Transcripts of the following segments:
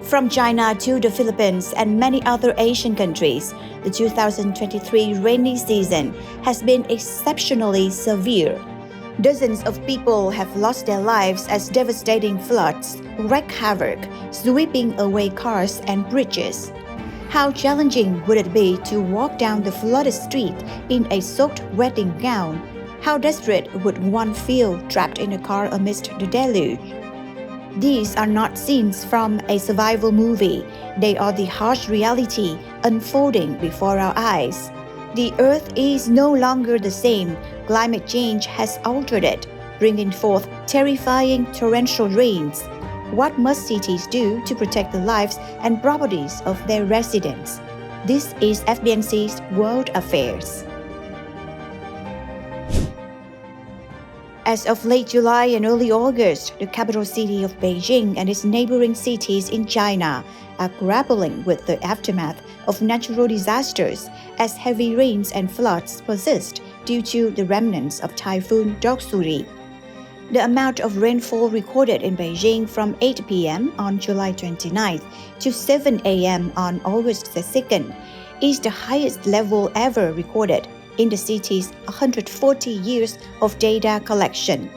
From China to the Philippines and many other Asian countries, the 2023 rainy season has been exceptionally severe. Dozens of people have lost their lives as devastating floods wreak havoc, sweeping away cars and bridges. How challenging would it be to walk down the flooded street in a soaked wedding gown? How desperate would one feel trapped in a car amidst the deluge? These are not scenes from a survival movie. They are the harsh reality unfolding before our eyes. The Earth is no longer the same. Climate change has altered it, bringing forth terrifying torrential rains. What must cities do to protect the lives and properties of their residents? This is FBNC's World Affairs. As of late July and early August, the capital city of Beijing and its neighboring cities in China are grappling with the aftermath of natural disasters as heavy rains and floods persist due to the remnants of Typhoon Doksuri. The amount of rainfall recorded in Beijing from 8 p.m. on July 29th to 7 a.m. on August 2nd is the highest level ever recorded in the city's 140 years of data collection.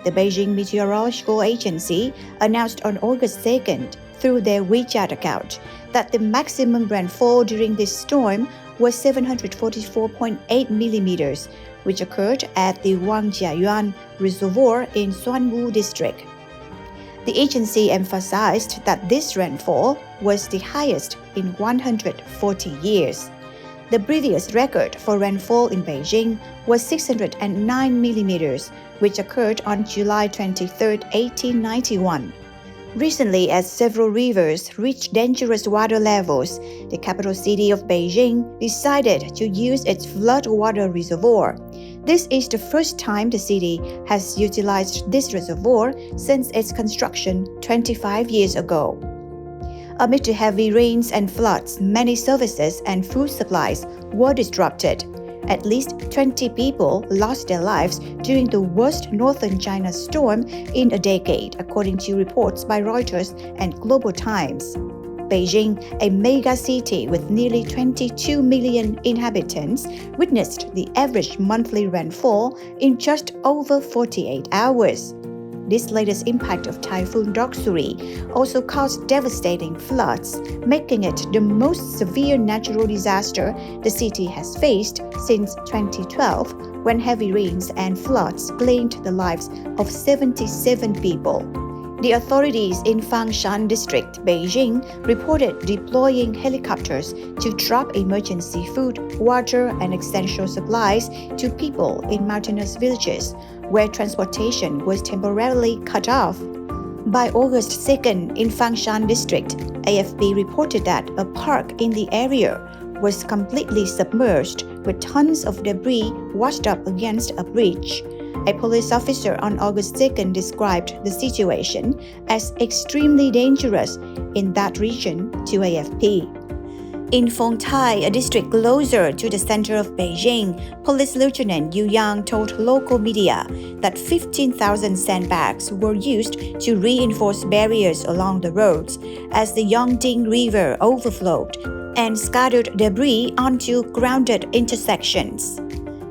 The Beijing Meteorological Agency announced on August 2nd through their WeChat account that the maximum rainfall during this storm was 744.8 millimeters, which occurred at the Wangjiayuan Reservoir in Suanwu District. The agency emphasized that this rainfall was the highest in 140 years. The previous record for rainfall in Beijing was 609 millimeters, which occurred on July 23, 1891. Recently, as several rivers reached dangerous water levels, the capital city of Beijing decided to use its floodwater reservoir. This is the first time the city has utilized this reservoir since its construction 25 years ago. Amid the heavy rains and floods, many services and food supplies were disrupted. At least 20 people lost their lives during the worst northern China storm in a decade, according to reports by Reuters and Global Times. Beijing, a mega city with nearly 22 million inhabitants, witnessed the average monthly rainfall in just over 48 hours. This latest impact of Typhoon Doksuri also caused devastating floods, making it the most severe natural disaster the city has faced since 2012, when heavy rains and floods claimed the lives of 77 people. The authorities in Fangshan District, Beijing, reported deploying helicopters to drop emergency food, water, and essential supplies to people in mountainous villages, where transportation was temporarily cut off. By August 2nd, in Fangshan District, AFP reported that a park in the area was completely submerged with tons of debris washed up against a bridge. A police officer on August 2nd described the situation as extremely dangerous in that region to AFP. In Fengtai, a district closer to the center of Beijing, Police Lieutenant Yu Yang told local media that 15,000 sandbags were used to reinforce barriers along the roads as the Yongding River overflowed and scattered debris onto grounded intersections.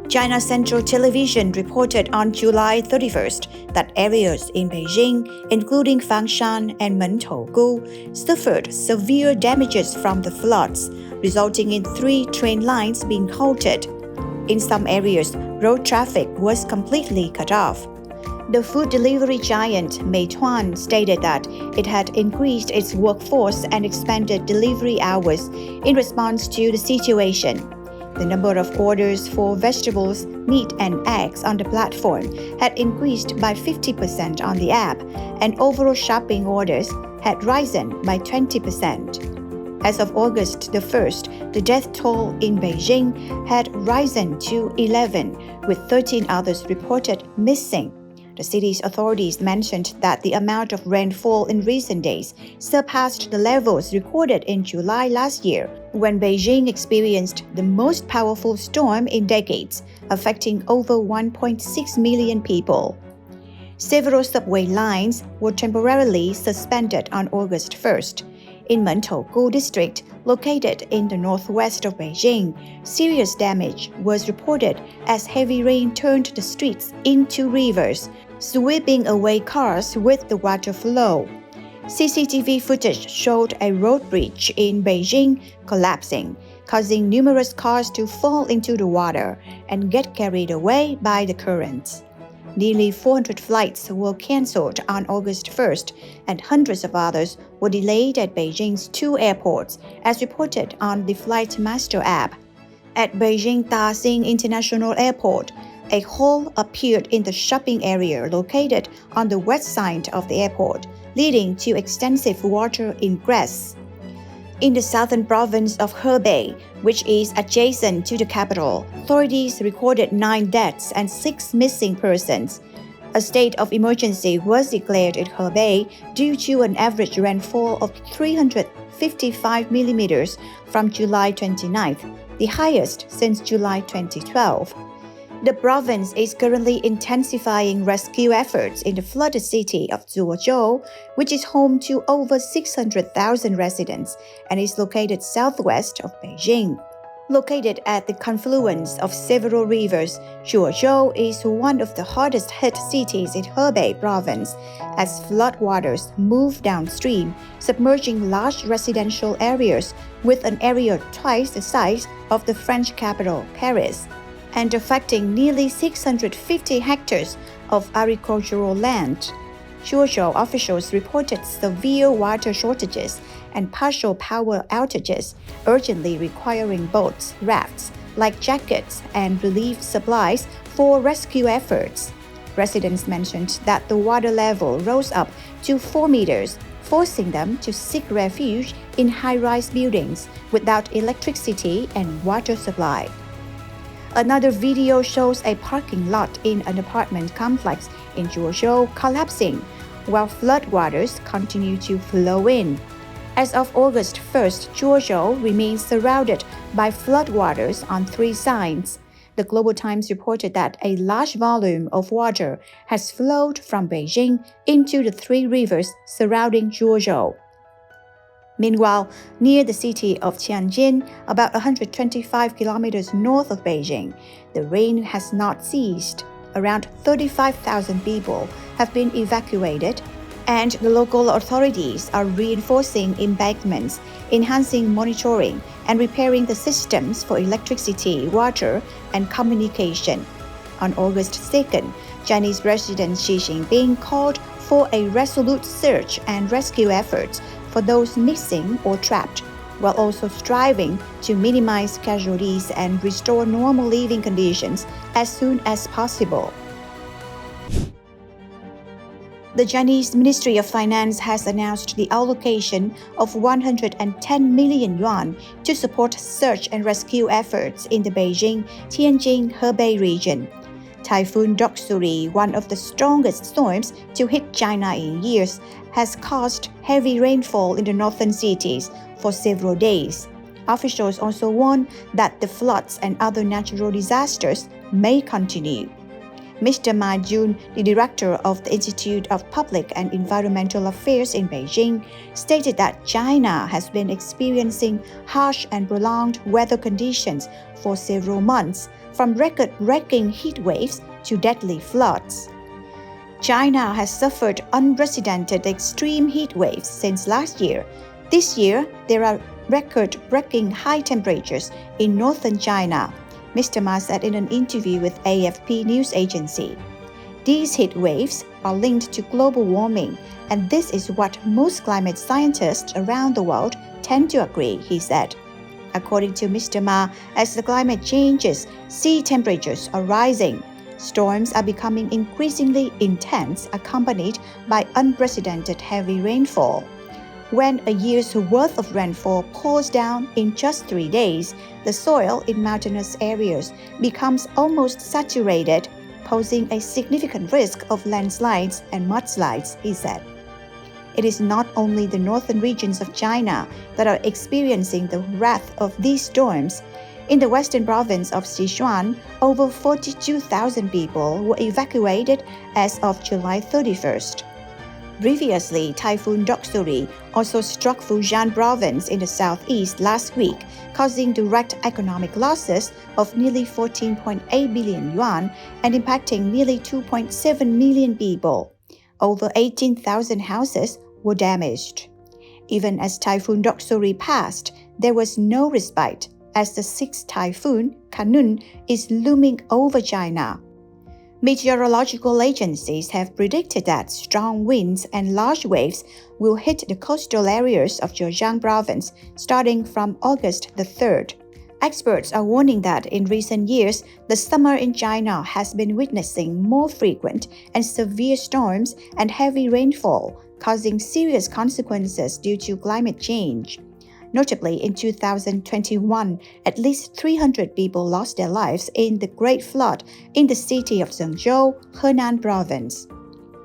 China Central Television reported on July 31st that areas in Beijing, including Fangshan and Mentougu, suffered severe damages from the floods, resulting in 3 train lines being halted. In some areas, road traffic was completely cut off. The food delivery giant Meituan stated that it had increased its workforce and expanded delivery hours in response to the situation. The number of orders for vegetables, meat, and eggs on the platform had increased by 50% on the app, and overall shopping orders had risen by 20%. As of August the 1st, the death toll in Beijing had risen to 11, with 13 others reported missing. The city's authorities mentioned that the amount of rainfall in recent days surpassed the levels recorded in July last year, when Beijing experienced the most powerful storm in decades, affecting over 1.6 million people. Several subway lines were temporarily suspended on August 1st. in Mentougou district, located in the northwest of Beijing, serious damage was reported as heavy rain turned the streets into rivers, sweeping away cars with the water flow. CCTV footage showed a road bridge in Beijing collapsing, causing numerous cars to fall into the water and get carried away by the currents. Nearly 400 flights were cancelled on August 1st, and hundreds of others were delayed at Beijing's 2 airports, as reported on the Flight Master app. At Beijing Daxing International Airport, a hole appeared in the shopping area located on the west side of the airport, leading to extensive water ingress. In the southern province of Hebei, which is adjacent to the capital, authorities recorded 9 deaths and 6 missing persons. A state of emergency was declared in Hebei due to an average rainfall of 355 millimeters from July 29th, the highest since July 2012. The province is currently intensifying rescue efforts in the flooded city of Zuozhou, which is home to over 600,000 residents and is located southwest of Beijing. Located at the confluence of several rivers, Zuozhou is one of the hardest hit cities in Hebei province, as floodwaters move downstream, submerging large residential areas with an area twice the size of the French capital, Paris, and affecting nearly 650 hectares of agricultural land. Zuozhou officials reported severe water shortages and partial power outages, urgently requiring boats, rafts, life jackets, and relief supplies for rescue efforts. Residents mentioned that the water level rose up to 4 meters, forcing them to seek refuge in high-rise buildings without electricity and water supply. Another video shows a parking lot in an apartment complex in Zuozhou collapsing, while floodwaters continue to flow in. As of August 1st, Zuozhou remains surrounded by floodwaters on 3 sides. The Global Times reported that a large volume of water has flowed from Beijing into the 3 rivers surrounding Zuozhou. Meanwhile, near the city of Tianjin, about 125 kilometers north of Beijing, the rain has not ceased. Around 35,000 people have been evacuated, and the local authorities are reinforcing embankments, enhancing monitoring, and repairing the systems for electricity, water, and communication. On August 2nd, Chinese President Xi Jinping called for a resolute search and rescue efforts for those missing or trapped, while also striving to minimize casualties and restore normal living conditions as soon as possible. The Chinese Ministry of Finance has announced the allocation of 110 million yuan to support search and rescue efforts in the Beijing-Tianjin-Hebei region. Typhoon Doksuri, one of the strongest storms to hit China in years, has caused heavy rainfall in the northern cities for several days. Officials also warn that the floods and other natural disasters may continue. Mr. Ma Jun, the director of the Institute of Public and Environmental Affairs in Beijing, stated that China has been experiencing harsh and prolonged weather conditions for several months, from record-breaking heat waves to deadly floods. China has suffered unprecedented extreme heat waves since last year. This year, there are record-breaking high temperatures in northern China, Mr. Ma said in an interview with AFP news agency. These heat waves are linked to global warming, and this is what most climate scientists around the world tend to agree, he said. According to Mr. Ma, as the climate changes, sea temperatures are rising. Storms are becoming increasingly intense, accompanied by unprecedented heavy rainfall. When a year's worth of rainfall pours down in just 3 days, the soil in mountainous areas becomes almost saturated, posing a significant risk of landslides and mudslides, he said. It is not only the northern regions of China that are experiencing the wrath of these storms. In the western province of Sichuan, over 42,000 people were evacuated as of July 31st. Previously, Typhoon Doksuri also struck Fujian province in the southeast last week, causing direct economic losses of nearly 14.8 billion yuan and impacting nearly 2.7 million people. Over 18,000 houses were damaged. Even as Typhoon Doksuri passed, there was no respite, as the sixth typhoon, Kanun, is looming over China. Meteorological agencies have predicted that strong winds and large waves will hit the coastal areas of Zhejiang province starting from August the 3rd. Experts are warning that in recent years, the summer in China has been witnessing more frequent and severe storms and heavy rainfall, causing serious consequences due to climate change. Notably, in 2021, at least 300 people lost their lives in the Great Flood in the city of Zhengzhou, Henan province.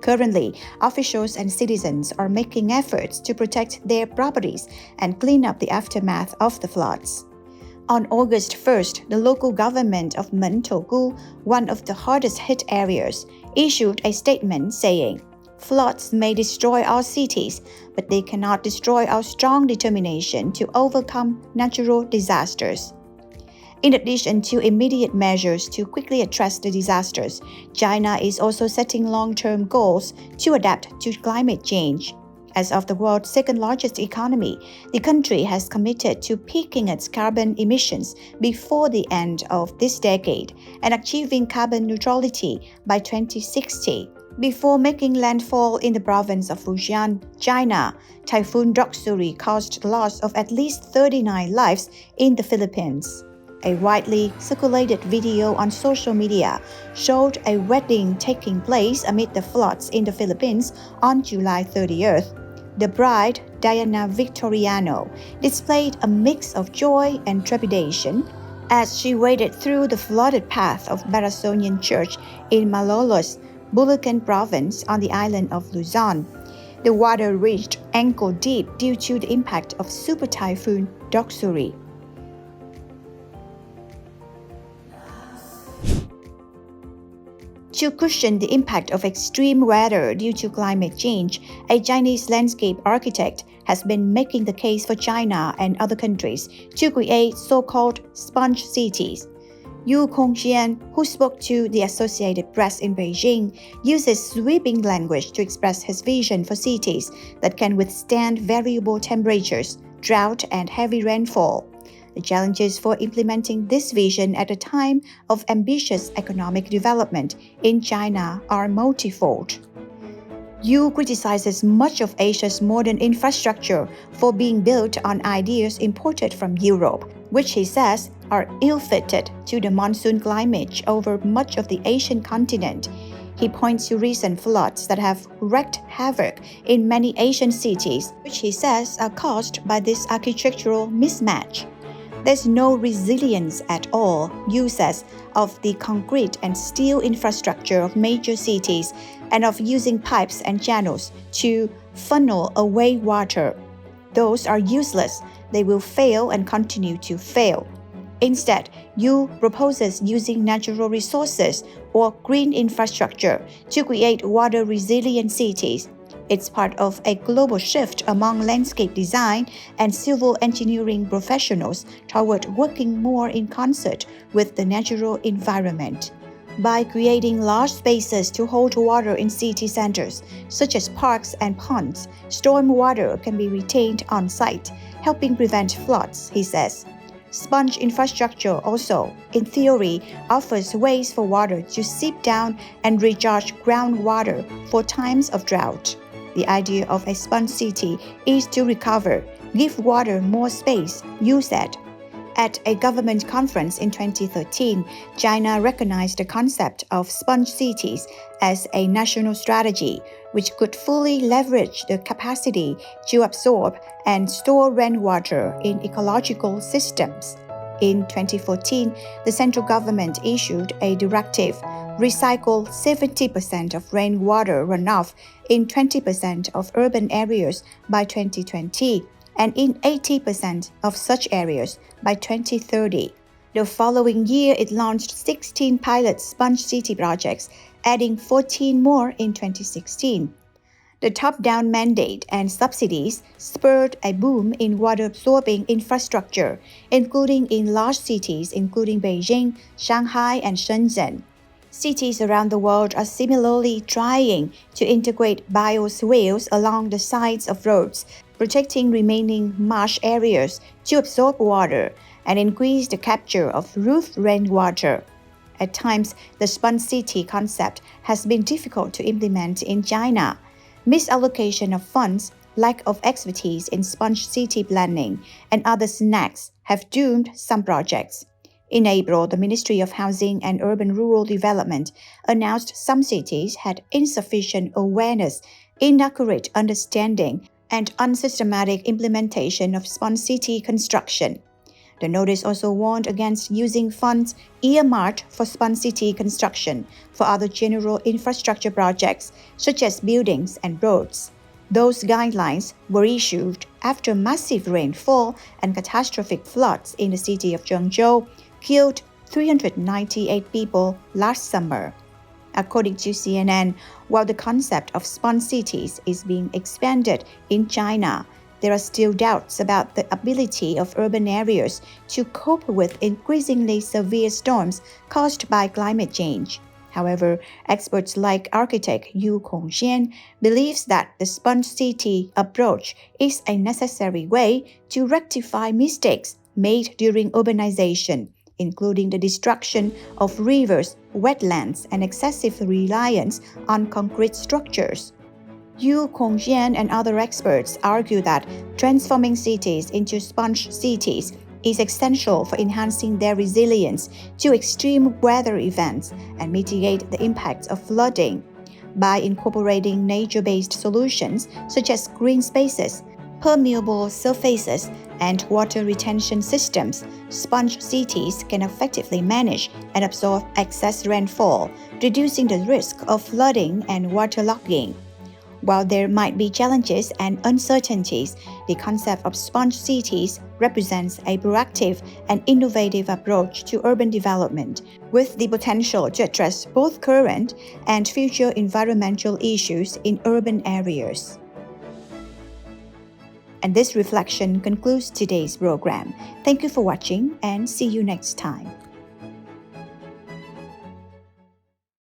Currently, officials and citizens are making efforts to protect their properties and clean up the aftermath of the floods. On August 1st, the local government of Mentogu, one of the hardest hit areas, issued a statement saying, "Floods may destroy our cities, but they cannot destroy our strong determination to overcome natural disasters." In addition to immediate measures to quickly address the disasters, China is also setting long-term goals to adapt to climate change. As of the world's second-largest economy, the country has committed to peaking its carbon emissions before the end of this decade and achieving carbon neutrality by 2060. Before making landfall in the province of Fujian, China, Typhoon Doksuri caused the loss of at least 39 lives in the Philippines. A widely circulated video on social media showed a wedding taking place amid the floods in the Philippines on July 30th. The bride, Diana Victoriano, displayed a mix of joy and trepidation as she waded through the flooded path of Barasonian Church in Malolos, Bulacan province on the island of Luzon. The water reached ankle-deep due to the impact of Super Typhoon Doksuri. To cushion the impact of extreme weather due to climate change, a Chinese landscape architect has been making the case for China and other countries to create so-called sponge cities. Yu Kongxian, who spoke to the Associated Press in Beijing, uses sweeping language to express his vision for cities that can withstand variable temperatures, drought, and heavy rainfall. The challenges for implementing this vision at a time of ambitious economic development in China are multifold. Yu criticizes much of Asia's modern infrastructure for being built on ideas imported from Europe, which he says are ill-fitted to the monsoon climate over much of the Asian continent. He points to recent floods that have wreaked havoc in many Asian cities, which he says are caused by this architectural mismatch. There's no resilience at all, Yu says, of the concrete and steel infrastructure of major cities and of using pipes and channels to funnel away water. Those are useless. They will fail and continue to fail. Instead, Yu proposes using natural resources or green infrastructure to create water-resilient cities. It's part of a global shift among landscape design and civil engineering professionals toward working more in concert with the natural environment. By creating large spaces to hold water in city centers, such as parks and ponds, storm water can be retained on site, helping prevent floods, he says. Sponge infrastructure also, in theory, offers ways for water to seep down and recharge groundwater for times of drought. The idea of a sponge city is to recover, give water more space, Yu said. At a government conference in 2013, China recognized the concept of sponge cities as a national strategy, which could fully leverage the capacity to absorb and store rainwater in ecological systems. In 2014, the central government issued a directive: recycle 70% of rainwater runoff in 20% of urban areas by 2020 and in 80% of such areas by 2030. The following year, it launched 16 pilot sponge city projects, adding 14 more in 2016. The top-down mandate and subsidies spurred a boom in water-absorbing infrastructure, including in large cities including Beijing, Shanghai, and Shenzhen. Cities around the world are similarly trying to integrate bioswales along the sides of roads, protecting remaining marsh areas to absorb water and increase the capture of roof rainwater. At times, the sponge city concept has been difficult to implement in China. Misallocation of funds, lack of expertise in sponge city planning, and other snags have doomed some projects. In April, the Ministry of Housing and Urban-Rural Development announced some cities had insufficient awareness, inaccurate understanding, and unsystematic implementation of sponge city construction. The notice also warned against using funds earmarked for sponge city construction for other general infrastructure projects, such as buildings and roads. Those guidelines were issued after massive rainfall and catastrophic floods in the city of Zhengzhou killed 398 people last summer. According to CNN, while the concept of sponge cities is being expanded in China, there are still doubts about the ability of urban areas to cope with increasingly severe storms caused by climate change. However, experts like architect Yu Kongxian believes that the sponge city approach is a necessary way to rectify mistakes made during urbanization, including the destruction of rivers, wetlands, and excessive reliance on concrete structures. Yu Kongxian and other experts argue that transforming cities into sponge cities is essential for enhancing their resilience to extreme weather events and mitigate the impacts of flooding. By incorporating nature-based solutions such as green spaces, permeable surfaces, and water retention systems, sponge cities can effectively manage and absorb excess rainfall, reducing the risk of flooding and waterlogging. While there might be challenges and uncertainties, the concept of sponge cities represents a proactive and innovative approach to urban development, with the potential to address both current and future environmental issues in urban areas. And this reflection concludes today's program. Thank you for watching and see you next time.